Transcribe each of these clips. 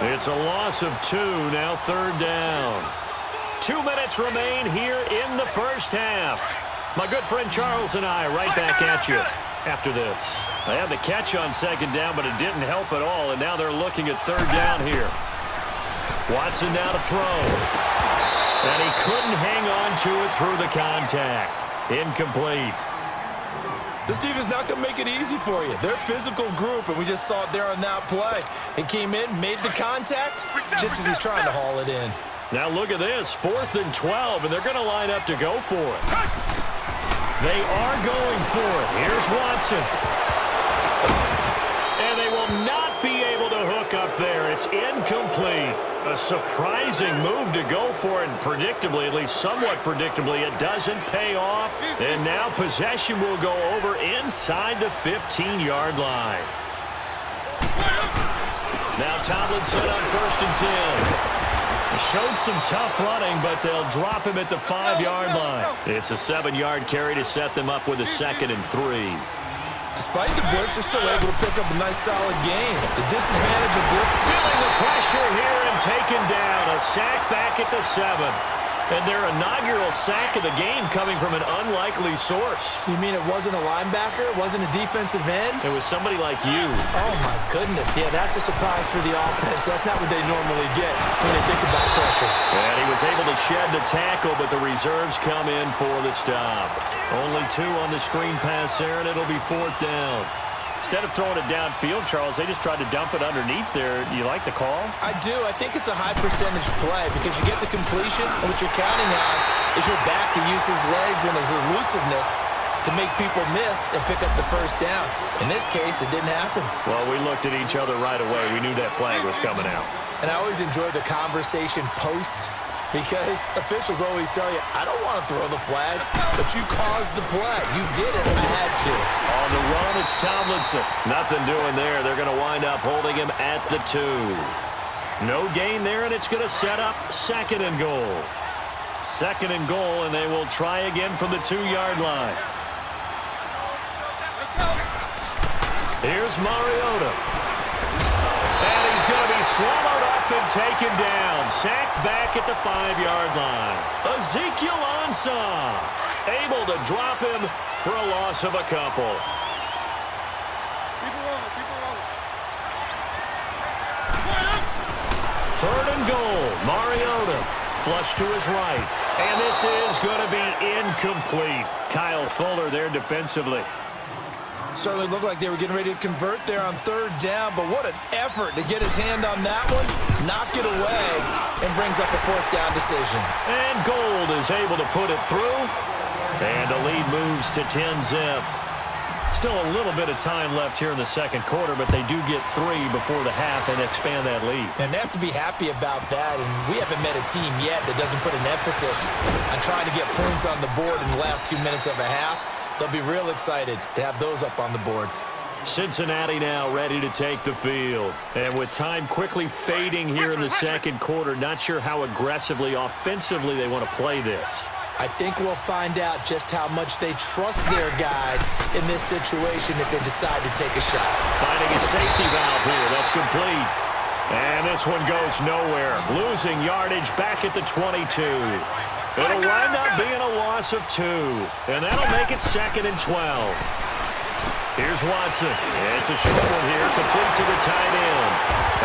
It's a loss of 2, now third down. 2 minutes remain here in the first half. My good friend Charles and I right back at you after this. They had the catch on second down, but it didn't help at all, and now they're looking at third down here. Watson now to throw. And he couldn't hang on to it through the contact. Incomplete. This defense not going to make it easy for you. They're a physical group, and we just saw it there on that play. He came in, made the contact, just as he's trying to haul it in. Now look at this, 4th and 12, and they're going to line up to go for it. They are going for it. Here's Watson. And they will not be able to hook up there. It's incomplete. A surprising move to go for it, and predictably, at least somewhat predictably, it doesn't pay off. And now possession will go over inside the 15-yard line. Now Tomlinson on 1st and 10. Showed some tough running, but they'll drop him at the 5-yard line. It's a 7-yard carry to set them up with a 2nd and 3. Despite the blitz, they're still able to pick up a nice, solid gain. The disadvantage of blitz. Feeling the pressure here and taken down. A sack back at the 7. And their inaugural sack of the game coming from an unlikely source. You mean it wasn't a linebacker? It wasn't a defensive end? It was somebody like you. Oh, my goodness. Yeah, that's a surprise for the offense. That's not what they normally get when they think about pressure. And he was able to shed the tackle, but the reserves come in for the stop. Only 2 on the screen pass there, and it'll be 4th down. Instead of throwing it downfield, Charles, they just tried to dump it underneath there. You like the call? I do. I think it's a high percentage play because you get the completion, and what you're counting on is your back to use his legs and his elusiveness to make people miss and pick up the first down. In this case, it didn't happen. Well, we looked at each other right away. We knew that flag was coming out. And I always enjoy the conversation post, because officials always tell you, I don't want to throw the flag, but you caused the play. You did it. I had to. On the run, it's Tomlinson. Nothing doing there. They're going to wind up holding him at the 2. No gain there, and it's going to set up 2nd and goal. 2nd and goal, and they will try again from the 2-yard line. Here's Mariota. And he's going to be swallowed up and taken down. Sacked back at the 5-yard line. Ezekiel Ansah able to drop him for a loss of a couple. Third and goal. Mariota flush to his right. And this is going to be incomplete. Kyle Fuller there defensively. Certainly looked like they were getting ready to convert there on 3rd down, but what an effort to get his hand on that one, knock it away, and brings up a 4th down decision. And Gold is able to put it through, and the lead moves to 10-zip. Still a little bit of time left here in the second quarter, but they do get 3 before the half and expand that lead. And they have to be happy about that, and we haven't met a team yet that doesn't put an emphasis on trying to get points on the board in the last 2 minutes of a half. They'll be real excited to have those up on the board. Cincinnati now ready to take the field. And with time quickly fading here in the second quarter, not sure how aggressively, offensively they want to play this. I think we'll find out just how much they trust their guys in this situation if they decide to take a shot. Finding a safety valve here. That's complete. And this one goes nowhere. Losing yardage back at the 22. It'll wind up being a loss of 2. And that'll make it 2nd and 12. Here's Watson. It's a short one here, complete to the tight end.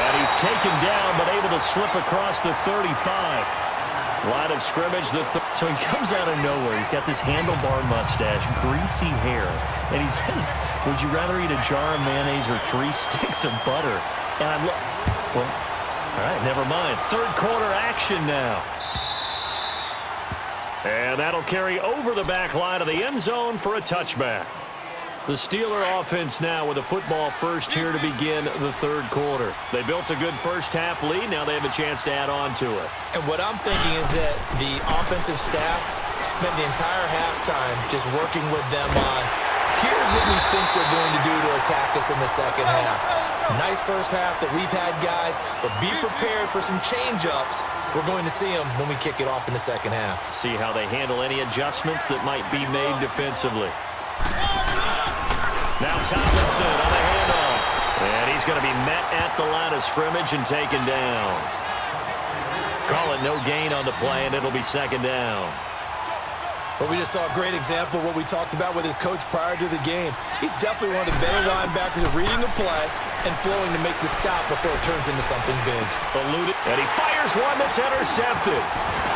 And he's taken down, but able to slip across the 35. Line of scrimmage. So he comes out of nowhere. He's got this handlebar mustache, greasy hair. And he says, would you rather eat a jar of mayonnaise or 3 sticks of butter? And I'm like, well, all right, never mind. Third quarter action now. And that'll carry over the back line of the end zone for a touchback. The Steeler offense now with a football first here to begin the third quarter. They built a good first half lead. Now they have a chance to add on to it. And what I'm thinking is that the offensive staff spent the entire halftime just working with them on, here's what we think they're going to do to attack us in the second half. Nice first half that we've had, guys, but be prepared for some change-ups. We're going to see them when we kick it off in the second half. See how they handle any adjustments that might be made defensively. Now Tomlinson on a handoff. And he's going to be met at the line of scrimmage and taken down. Call it no gain on the play, and it'll be second down. Well, we just saw a great example of what we talked about with his coach prior to the game. He's definitely one of the better linebackers at reading the play and flowing to make the stop before it turns into something big. Eluded, and he fires one that's intercepted.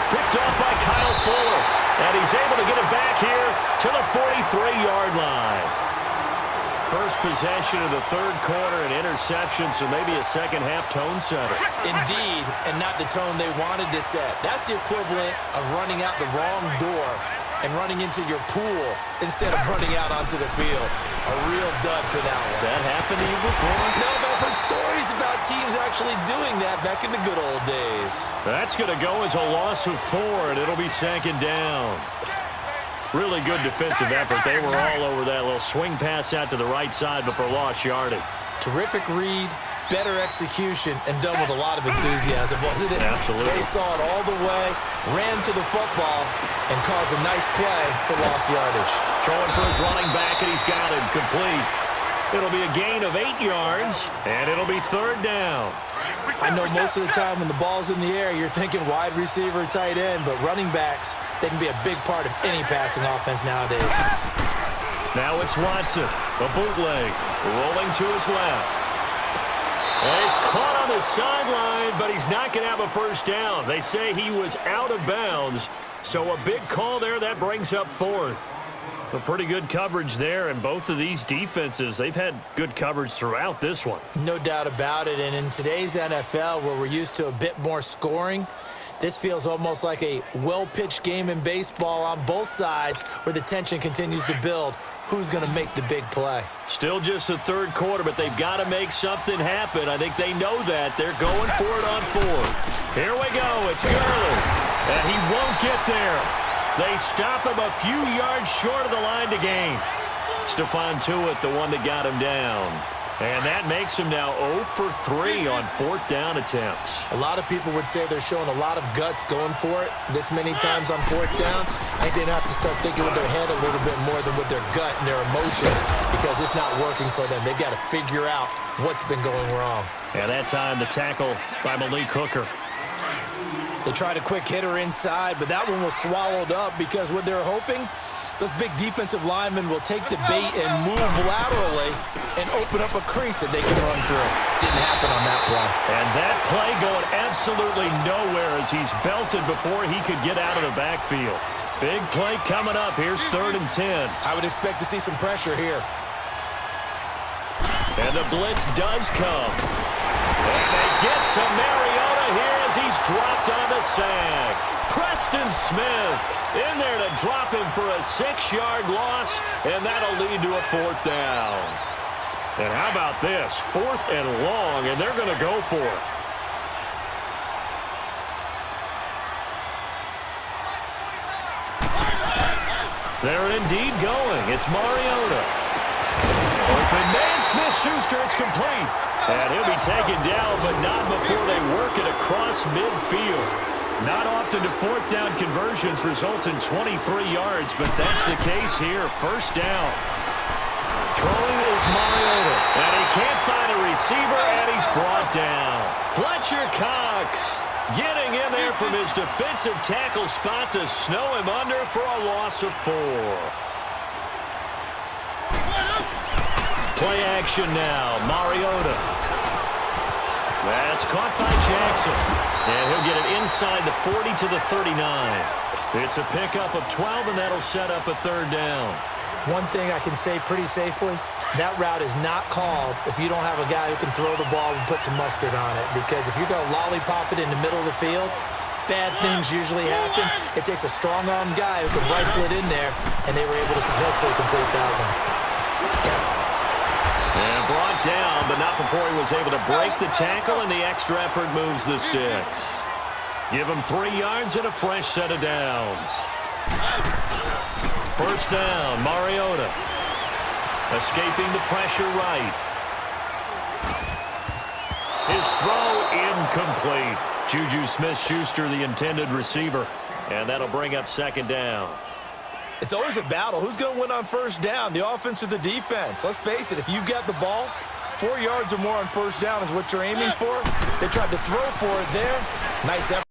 Picked off by Kyle Fuller, and he's able to get it back here to the 43-yard line. First possession of the third quarter, an interception, so maybe a second-half tone setter. Indeed, and not the tone they wanted to set. That's the equivalent of running out the wrong door and running into your pool instead of running out onto the field. A real dud for that one. Has that happened to you before? No, but I've heard stories about teams actually doing that back in the good old days. That's going to go as a loss of 4, and it'll be second down. Really good defensive effort. They were all over that little swing pass out to the right side before lost yardage. Terrific read, better execution, and done with a lot of enthusiasm, wasn't it? Absolutely. They saw it all the way, ran to the football, and caused a nice play for lost yardage. Throwing for his running back, and he's got it complete. It'll be a gain of 8 yards, and it'll be third down. I know most of the time when the ball's in the air, you're thinking wide receiver, tight end, but running backs, they can be a big part of any passing offense nowadays. Now it's Watson, a bootleg, rolling to his left. And he's caught on the sideline, but he's not going to have a first down. They say he was out of bounds, so a big call there. That brings up fourth. A pretty good coverage there, and both of these defenses, they've had good coverage throughout this one. No doubt about it, and in today's NFL, where we're used to a bit more scoring, this feels almost like a well-pitched game in baseball on both sides where the tension continues to build. Who's going to make the big play? Still just the third quarter, but they've got to make something happen. I think they know that. They're going for it on fourth. Here we go. It's Gurley, and he won't get there. They stop him a few yards short of the line to gain. Stephon Tuitt, the one that got him down. And that makes him now 0 for 3 on fourth down attempts. A lot of people would say they're showing a lot of guts going for it this many times on fourth down. I think they'd have to start thinking with their head a little bit more than with their gut and their emotions because it's not working for them. They've got to figure out what's been going wrong. And that time the tackle by Malik Hooker. They tried a quick hitter inside, but that one was swallowed up because what they're hoping, those big defensive linemen will take the bait and move laterally and open up a crease that they can run through. Didn't happen on that play. And that play going absolutely nowhere as he's belted before he could get out of the backfield. Big play coming up. Here's 3rd and 10. I would expect to see some pressure here. And the blitz does come. And they get to Mariota here as he's dropped on the sack. Preston Smith in there to drop him for a 6-yard loss, and that'll lead to a 4th down. And how about this? 4th and long, and they're going to go for it. They're indeed going. It's Mariota. Open man, Smith-Schuster, it's complete. And he'll be taken down, but not before they work it across midfield. Not often do 4th down conversions result in 23 yards, but that's the case here. 1st down. Throwing is Mariota. And he can't find a receiver, and he's brought down. Fletcher Cox getting in there from his defensive tackle spot to snow him under for a loss of 4. Play action now. Mariota. That's caught by Jackson. And he'll get it inside the 40 to the 39. It's a pickup of 12, and that'll set up a 3rd down. One thing I can say pretty safely, that route is not called if you don't have a guy who can throw the ball and put some mustard on it. Because if you're going to lollipop it in the middle of the field, bad things usually happen. It takes a strong-armed guy who can rifle it in there, and they were able to successfully complete that one. And brought down, but not before he was able to break the tackle, and the extra effort moves the sticks. Give him 3 yards and a fresh set of downs. 1st down, Mariota. Escaping the pressure right. His throw incomplete. Juju Smith-Schuster, the intended receiver. And that'll bring up 2nd down. It's always a battle. Who's going to win on 1st down, the offense or the defense? Let's face it, if you've got the ball, 4 yards or more on first down is what you're aiming for. They tried to throw for it there. Nice effort.